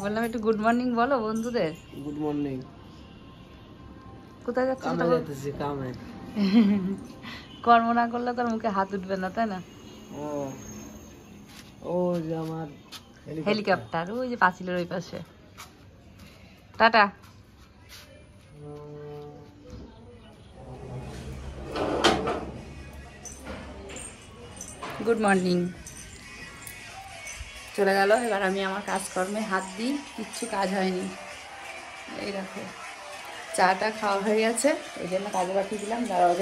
বললাম একটু good morning বলো বন্ধুদের। Good morning. কোথায় যাচ্ছ? কামে যাচ্ছি, কামে। কর্ম না করলে তার মুখে হাত উঠবে না, তাই না? ও যে আমার হেলিকপ্টার ওই যে পাঁচিলের ওই পাশে। টাটা। Good morning. চলে গেল। এবার আমি আমার কাজকর্মে হাত দিই, কিচ্ছু কাজ হয়নি। এই দেখো চাটা খাওয়া হয়ে গেছে, এই জন্য কাজে পাঠিয়ে দিলাম। দাঁড়াও,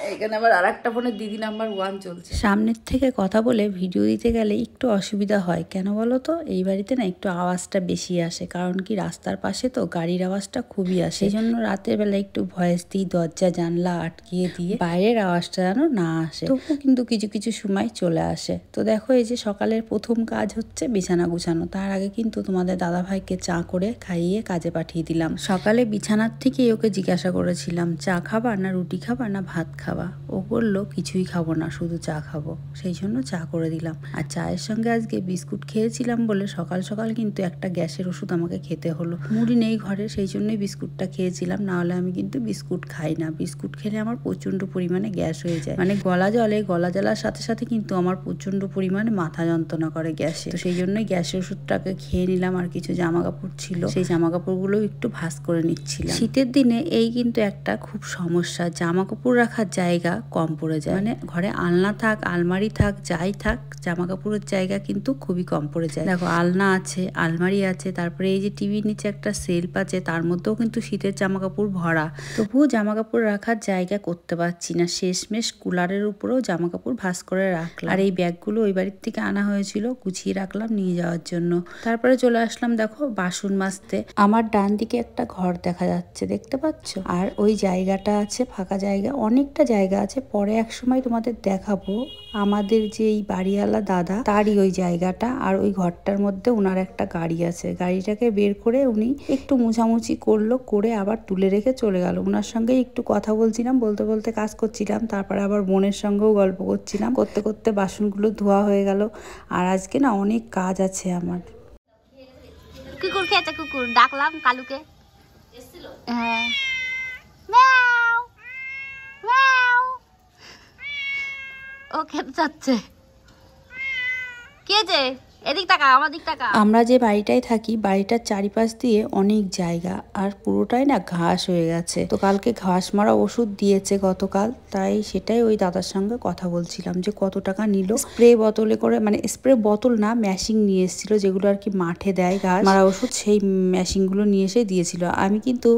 এইখানে আবার আর একটা ফোনে দিদি নাম্বার 1 চলছে। সামনের থেকে কথা বলে ভিডিও দিতে গেলে একটু অসুবিধা হয়। কেন বলো তো? এই বাড়িতে না একটু আওয়াজটা বেশি আসে, কারণ কি রাস্তার পাশে তো গাড়ির আওয়াজটা খুবই আসে। এই জন্য রাতের বেলা একটু ভয়েস দিই, দরজা জানলা আটকিয়ে দিয়ে, বাইরের আওয়াজটা যেন না আসে। তবুও কিন্তু কিছু কিছু সময় চলে আসে। তো দেখো, এই যে সকালের প্রথম কাজ হচ্ছে বিছানা গুছানো। তার আগে কিন্তু তোমাদের দাদাভাইকে চা করে খাইয়ে কাজে পাঠিয়ে দিলাম। সকালে বিছানার থেকেই ওকে জিজ্ঞাসা করেছিলাম, চা খাবা না রুটি খাবা না ভাত খাবা? ও বললো কিছুই খাবো না, শুধু চা খাবো। সেই জন্য চা করে দিলাম। আর চায়ের সঙ্গে আজকে বিস্কুট খেয়েছিলাম বলে সকাল সকাল কিন্তু একটা গ্যাসের ওষুধ আমাকে খেতে হলো। মুড়ি নেই ঘরে, সেই জন্যই বিস্কুটটা খেয়েছিলাম। না হলে আমি কিন্তু বিস্কুট খাই না। বিস্কুট খেলে আমার প্রচন্ড পরিমাণে গ্যাস হয়ে যায়, মানে গলা জ্বলার সাথে সাথে কিন্তু আমার প্রচন্ড পরিমাণে মাথা যন্ত্রণা করে গ্যাসে। তো সেই জন্যই গ্যাসের ওষুধটাকে খেয়ে নিলাম। আর কিছু জামা কাপড় ছিল, সেই জামা কাপড়গুলো একটু ভাঁজ করে নিচ্ছিলাম। শীতের দিনে এই কিন্তু একটা খুব সমস্যা, জামা কাপড় রাখার জায়গা কম পড়ে যায়। মানে ঘরে আলনা থাক, আলমারি থাক, যাই থাক, জামা কাপড়ের জায়গা কিন্তু খুবই কম পড়ে যায়। দেখো, আলনা আছে, আলমারি আছে, তারপরে এই যে টিভির নিচে একটা সেলফ আছে, তার মধ্যেও কিন্তু শীতের জামা কাপড় ভরা। তবুও জামা কাপড় রাখার জায়গা করতে পারছি না। শেষমেশ কুলারের উপরেও জামা কাপড় ভাঁজ করে রাখলাম। আর এই ব্যাগগুলো ওই বাড়ির থেকে আনা হয়েছিল, গুছিয়ে রাখলাম নিয়ে যাওয়ার জন্য। তারপরে চলে আসলাম দেখো বাসন মাজতে। আমার ডান দিকে একটা ঘর দেখা যাচ্ছে, দেখতে পাচ্ছ? আর ওই জায়গাটা আছে ফাঁকা জায়গা, অনেকটা জায়গা আছে। পরে এক সময় তোমাদের দেখাবো আমাদের যে এই বাড়িওয়ালা দাদা, তারই ওই জায়গাটা। আর ওই ঘরটার মধ্যে ওনার একটা গাড়ি আছে, গাড়িটাকে বের করে উনি একটু মুছামুছি করলো, করে আবার তুলে রেখে চলে গেল। ওনার সঙ্গে একটু কথা বলছিলাম, বলতে বলতে কাজ করছিলাম। তারপরে আবার বোনের সঙ্গেও গল্প করছিলাম, করতে করতে বাসনগুলো ধোয়া হয়ে গেল। আর আজকে না অনেক কাজ আছে আমার। কুকুর খেয়েছে, কুকুর ডাকলাম কালুকে। হ্যাঁ, ও খেতে চাচ্ছে। কে যে এদিক টাকা, আমার দিক টাকা। আমরা যে বাড়িটায় থাকি, বাড়িটার চারিপাশ দিয়ে অনেক জায়গা, আর পুরোটাই না ঘাস হয়ে গেছে। তো কালকে ঘাস মারা ওষুধ দিয়েছে গতকাল, তাই সেটাই ওই দাদার সঙ্গে কথা বলছিলাম যে কত টাকা নিল। স্প্রে বোতলে করে, মানে স্প্রে বোতল না, ম্যাশিং নিয়ে এসেছিল, যেগুলো আর কি মাঠে দেয় ঘাস মারা ওষুধ, সেই ম্যাশিংগুলো নিয়ে এসে দিয়েছিল। আমি কিন্তু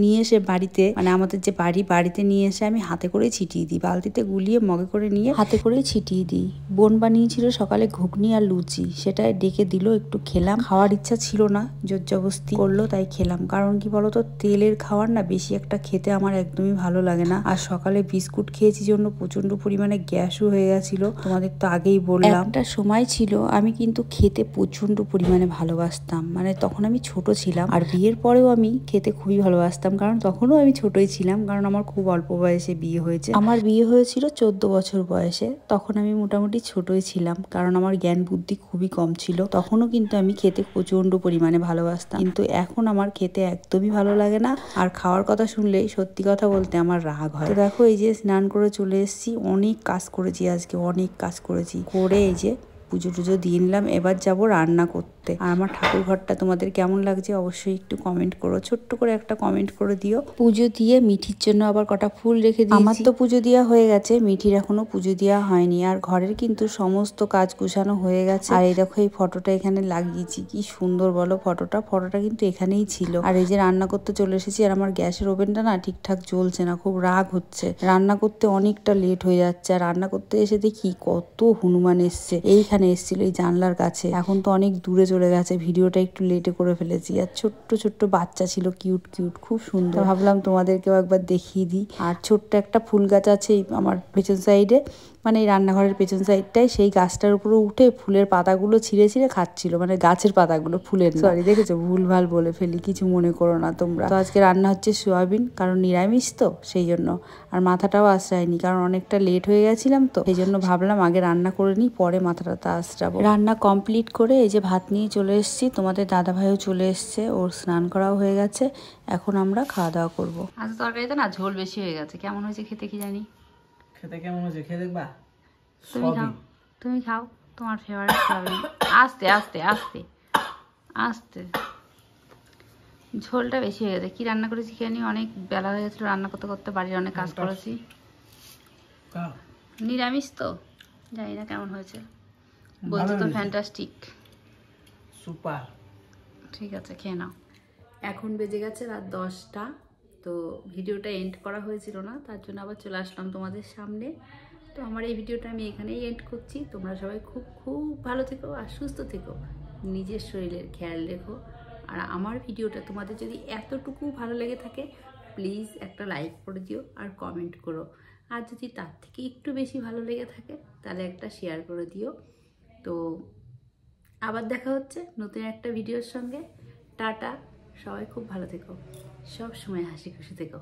নিয়ে এসে বাড়িতে, মানে আমাদের যে বাড়িতে নিয়ে এসে আমি হাতে করে ছিটিয়ে দিই, বালতিতে গুলিয়ে মগে করে নিয়ে হাতে করে ছিটিয়ে দিই। বোন বানিয়েছিল সকালে ঘুগনি আর লুচি, সেটাই ডেকে দিল, একটু খেলাম। খাওয়ার ইচ্ছা ছিল না, জোর জবস্তি করলো তাই খেলাম। কারণ কি বলতো, তেলের খাওয়ার না বেশি একটা খেতে আমার একদমই ভালো লাগে না। আর সকালে বিস্কুট খেয়েছি জন্য প্রচন্ড পরিমাণে গ্যাসও হয়ে গেছিল, তোমাদের তো আগেই বললাম। একটা সময় ছিল আমি কিন্তু খেতে প্রচন্ড পরিমাণে ভালোবাসতাম, মানে তখন আমি ছোট ছিলাম। আর বিয়ের পরেও আমি খেতে খুবই ভালোবাসতাম, কারণ তখনও আমি ছোটই ছিলাম, কারণ আমার খুব অল্প বয়সে বিয়ে হয়েছে। আমার বিয়ে হয়েছিল 14 বছর বয়সে। তখন আমি মোটামুটি ছোটই ছিলাম, কারণ আমার জ্ঞান বুদ্ধি খুবই কম ছিল। তখনও কিন্তু আমি খেতে প্রচন্ড পরিমাণে ভালোবাসতাম, কিন্তু এখন আমার খেতে একদমই ভালো লাগে না। আর খাওয়ার কথা শুনলেই সত্যি কথা বলতে আমার রাগ হয়। তো দেখো, এই যে স্নান করে চলে এসেছি, অনেক কাজ করেছি আজকে, অনেক কাজ করেছি। করে এই যে পুজো টুজো দিয়ে নিলাম। এবার যাবো রান্না করতে। আর আমার ঠাকুর ঘরটা তোমাদের কেমন লাগছে অবশ্যই একটু কমেন্ট করো, ছোট্ট করে একটা কমেন্ট করে দিও। পুজো দিয়ে মিঠির জন্য আবার কটা ফুল রেখে দিই। আমার তো পুজো দেওয়া হয়ে গেছে, মিঠির এখনো পুজো দেওয়া হয়নি। আর ঘরের কিন্তু সমস্ত কাজ গুছানো হয়ে গেছে। আর এই দেখো, এই ফটোটা এখানে লাগিয়েছি, কি সুন্দর বলো ফটোটা কিন্তু এখানেই ছিল। আর এই যে রান্না করতে চলে এসেছি। আর আমার গ্যাসের ওভেনটা না ঠিকঠাক জ্বলছে না, খুব রাগ হচ্ছে। রান্না করতে অনেকটা লেট হয়ে যাচ্ছে। আর রান্না করতে এসে দেখি কত হনুমান এসছে, এইখানে এসেছিল এই জানলার কাছে। এখন তো অনেক দূরে চলে গেছে, ভিডিওটা একটু লেটে করে ফেলেছি। আর ছোট্ট ছোট্ট বাচ্চা ছিল, কিউট কিউট, খুব সুন্দর। ভাবলাম তোমাদেরকেও একবার দেখিয়ে দিই। আর ছোট্ট একটা ফুল গাছ আছে আমার পেছন সাইডে, মানে এই রান্নাঘরের পেছন সাইডটায় সেই গাছটার উপরে উঠে ফুলের পাতাগুলো ছিঁড়ে ছিঁড়ে খাচ্ছিল, মানে গাছের পাতাগুলো, ফুলের। সরি, দেখেছো, ভুলভাল বলে ফেলি, কিছু মনে করো না তোমরা। তো আজকে রান্না হচ্ছে সোয়াবিন, কারণ নিরামিষ তো সেই জন্য। আর মাথাটাও আশ্রায়নি, কারণ অনেকটা লেট হয়ে গেছিলাম তো সেই জন্য ভাবলাম আগে রান্না করে নিই, পরে মাথাটা আশ্রাবো। রান্না কমপ্লিট করে এই যে ভাত নিয়ে চলে এসেছি, তোমাদের দাদা ভাইও চলে এসছে, ওর স্নান করাও হয়ে গেছে। এখন আমরা খাওয়া দাওয়া করবো। আজ তরকারিতে না ঝোল বেশি হয়ে গেছে, কেমন হয়েছে খেতে কি জানি। খেতে কেমন হয়েছে খেয়ে দেখবা? তুমি খাও, তোমার ফেভারিট খাবে। আস্তে আস্তে আস্তে আস্তে, ঝোলটা বেশি হয়ে গেছে। কি রান্না করেছি খেয়ে নি, অনেক বেলা হয়ে গেছিলো রান্না করতে করতে, বাড়ির অনেক কাজ করেছি। নিরামিষ তো, জানি না কেমন হয়েছে, বলছো তো ফ্যান্টাস্টিক, সুপার। ঠিক আছে, খেয়ে নাও। এখন বেজে গেছে রাত 10টা। তো ভিডিওটা এন্ড করা হয়েছিল না, তার জন্য আবার চলে আসলাম তোমাদের সামনে। তো আমার এই ভিডিওটা আমি এখানেই এন্ড করছি। তোমরা সবাই খুব খুব ভালো থেকো আর সুস্থ থেকো, নিজের শরীরের খেয়াল রেখো। আর আমার ভিডিওটা তোমাদের যদি এতটুকু ভালো লেগে থাকে, প্লিজ একটা লাইক করে দিও আর কমেন্ট করো। আর যদি তার থেকে একটু বেশি ভালো লেগে থাকে, তাহলে একটা শেয়ার করে দিও। তো আবার দেখা হচ্ছে নতুন একটা ভিডিওর সঙ্গে। টাটা, সবাই খুব ভালো থেকো, সব সময় হাসি খুশি থেকো।